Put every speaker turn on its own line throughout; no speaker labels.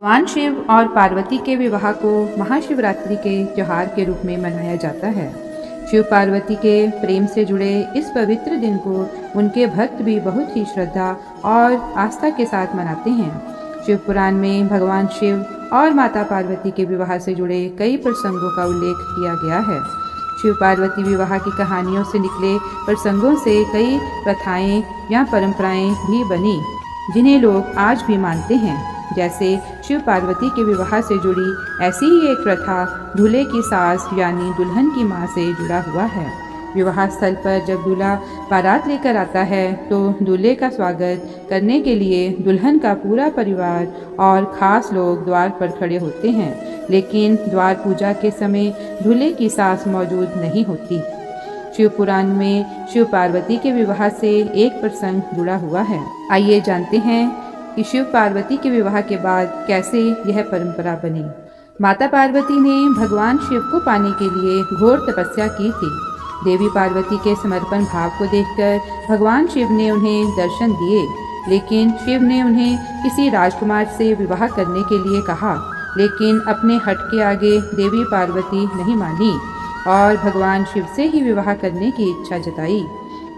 भगवान शिव और पार्वती के विवाह को महाशिवरात्रि के त्योहार के रूप में मनाया जाता है। शिव पार्वती के प्रेम से जुड़े इस पवित्र दिन को उनके भक्त भी बहुत ही श्रद्धा और आस्था के साथ मनाते हैं। शिव पुराण में भगवान शिव और माता पार्वती के विवाह से जुड़े कई प्रसंगों का उल्लेख किया गया है। शिव पार्वती विवाह की कहानियों से निकले प्रसंगों से कई प्रथाएं या परंपराएं भी बनी, जिन्हें लोग आज भी मानते हैं। जैसे शिव पार्वती के विवाह से जुड़ी ऐसी ही एक प्रथा दूल्हे की सास यानी दुल्हन की मां से जुड़ा हुआ है। विवाह स्थल पर जब दूल्हा बारात लेकर आता है तो दूल्हे का स्वागत करने के लिए दुल्हन का पूरा परिवार और खास लोग द्वार पर खड़े होते हैं, लेकिन द्वार पूजा के समय दूल्हे की सास मौजूद नहीं होती। शिव पुराण में शिव पार्वती के विवाह से एक प्रसंग जुड़ा हुआ है। आइए जानते हैं कि शिव पार्वती के विवाह के बाद कैसे यह परंपरा बनी। माता पार्वती ने भगवान शिव को पाने के लिए घोर तपस्या की थी। देवी पार्वती के समर्पण भाव को देखकर भगवान शिव ने उन्हें दर्शन दिए, लेकिन शिव ने उन्हें किसी राजकुमार से विवाह करने के लिए कहा, लेकिन अपने हट के आगे देवी पार्वती नहीं मानी और भगवान शिव से ही विवाह करने की इच्छा जताई।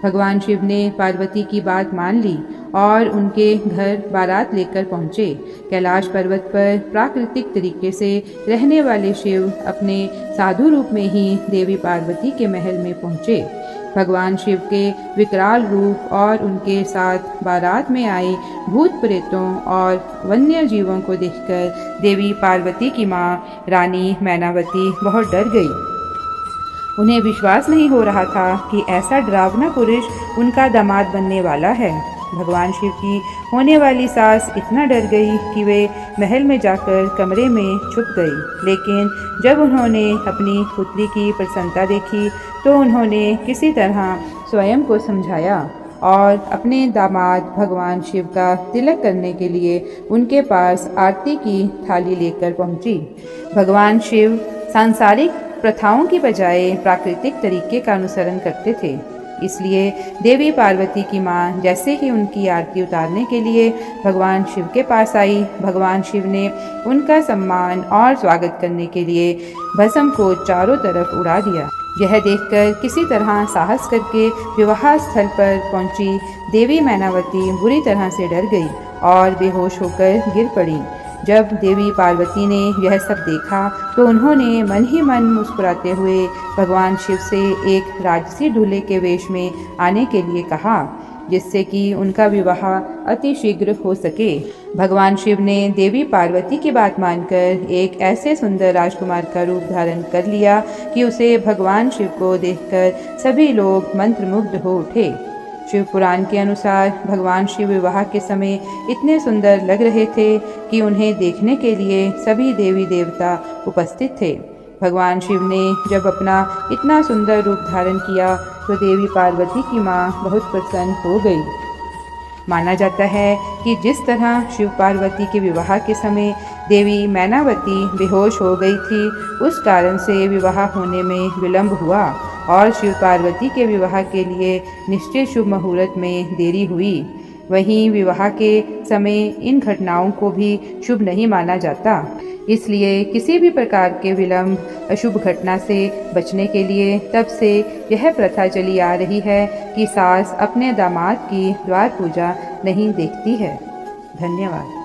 भगवान शिव ने पार्वती की बात मान ली और उनके घर बारात लेकर पहुँचे। कैलाश पर्वत पर प्राकृतिक तरीके से रहने वाले शिव अपने साधु रूप में ही देवी पार्वती के महल में पहुँचे। भगवान शिव के विकराल रूप और उनके साथ बारात में आए भूत प्रेतों और वन्य जीवों को देखकर देवी पार्वती की माँ रानी मैनावती बहुत डर गई। उन्हें विश्वास नहीं हो रहा था कि ऐसा डरावना पुरुष उनका दामाद बनने वाला है। भगवान शिव की होने वाली सास इतना डर गई कि वे महल में जाकर कमरे में छुप गई, लेकिन जब उन्होंने अपनी पुत्री की प्रसन्नता देखी तो उन्होंने किसी तरह स्वयं को समझाया और अपने दामाद भगवान शिव का तिलक करने के लिए उनके पास आरती की थाली लेकर पहुंची। भगवान शिव सांसारिक प्रथाओं की बजाय प्राकृतिक तरीके का अनुसरण करते थे, इसलिए देवी पार्वती की मां जैसे ही उनकी आरती उतारने के लिए भगवान शिव के पास आई, भगवान शिव ने उनका सम्मान और स्वागत करने के लिए भस्म को चारों तरफ उड़ा दिया। यह देखकर किसी तरह साहस करके विवाह स्थल पर पहुंची देवी मैनावती बुरी तरह से डर गई और बेहोश होकर गिर पड़ी। जब देवी पार्वती ने यह सब देखा तो उन्होंने मन ही मन मुस्कुराते हुए भगवान शिव से एक राजसी दूल्हे के वेश में आने के लिए कहा, जिससे कि उनका विवाह अति शीघ्र हो सके। भगवान शिव ने देवी पार्वती की बात मानकर एक ऐसे सुंदर राजकुमार का रूप धारण कर लिया कि उसे भगवान शिव को देखकर सभी लोग मंत्रमुग्ध हो उठे। शिव पुराण के अनुसार भगवान शिव विवाह के समय इतने सुंदर लग रहे थे कि उन्हें देखने के लिए सभी देवी देवता उपस्थित थे। भगवान शिव ने जब अपना इतना सुंदर रूप धारण किया तो देवी पार्वती की मां बहुत प्रसन्न हो गई। माना जाता है कि जिस तरह शिव पार्वती के विवाह के समय देवी मैनावती बेहोश हो गई थी, उस कारण से विवाह होने में विलंब हुआ और शिव पार्वती के विवाह के लिए निश्चित शुभ मुहूर्त में देरी हुई। वहीं विवाह के समय इन घटनाओं को भी शुभ नहीं माना जाता, इसलिए किसी भी प्रकार के विलंब अशुभ घटना से बचने के लिए तब से यह प्रथा चली आ रही है कि सास अपने दामाद की द्वार पूजा नहीं देखती है। धन्यवाद।